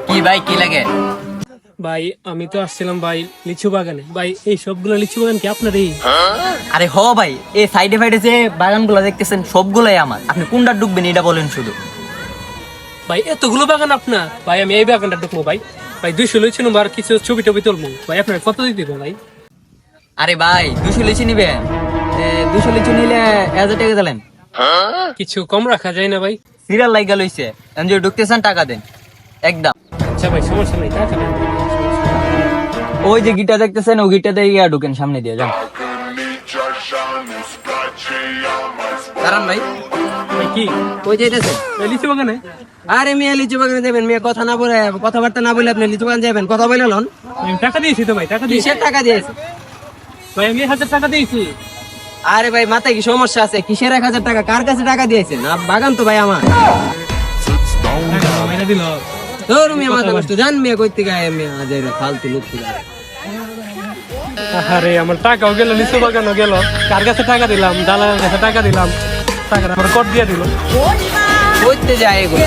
কি ভাই কি লাগে? ভাই আমি তো আসছিলাম ভাই লিচু বাগানে। ভাই এই সবগুলো লিচু বাগান কি আপনারই? আরে হ ভাই, এই সাইডে ফাইডে যে বাগানগুলো দেখতেছেন সবগুলাই আমার। আপনি কোনটা ঢুকবেন এটা বলেন শুধু। ভাই এতগুলো বাগান আপনার? ভাই আমি এই বাগানটা ঢুকবো ভাই। ভাই 200 লিচু নেবো আর কিছু ছবি টবি তুলবো। ভাই আপনার কত দিতে দিবেন ভাই? আরে ভাই 200 লিচু নিবেন? 200 লিচু নিলে 1000 টাকা দিলেন। কিছু কম রাখা যায় না ভাই? সিরিয়াল লাইগা লইছে, আমি যে ঢুকতেছেন টাকা দেন একদম। আচ্ছা ভাই সমস্যা নেই, টাকা দেন ভাই, সমস্যা নেই। ওই যে গিটা দেখতেছেন ওই গিটাতে ইয়া ঢুকেন সামনে দিয়ে যান। দাঁড়ান ভাই, ভাই কি কই যাইতেছেন? ভাই লিচু বাগানে? আরে মিয়া লিচু বাগানে যাবেন মিয়া, কথা না বলে কথাবার্তা না বলে আপনি লিচু বাগান যাবেন, কথা বলে লন। আমি টাকা দিয়েছি তো ভাই, টাকা দিয়েছি কিসের টাকা দিয়েছে? ভাই। আমি 1000 টাকা দিয়েছি। আরে ভাই মাথায় কি সমস্যা আছে? কিসের 1000 টাকা? কার কাছে টাকা দিয়েছেন? বাগান তো ভাই আমার। টাকা মেরে দিল। তোর মিয়া মাথা নষ্ট, জান মিয়া কইতে গায়ে মিয়া আজ ফালতু লোক তুই। আরে আমার টাকাও গেল, লিচু বাগানও গেল। কার কাছে টাকা দিলাম? দালালের কাছে টাকা দিলাম, টাকাটা আমার কট দিয়ে দিল। কইতে যায় এগুলো।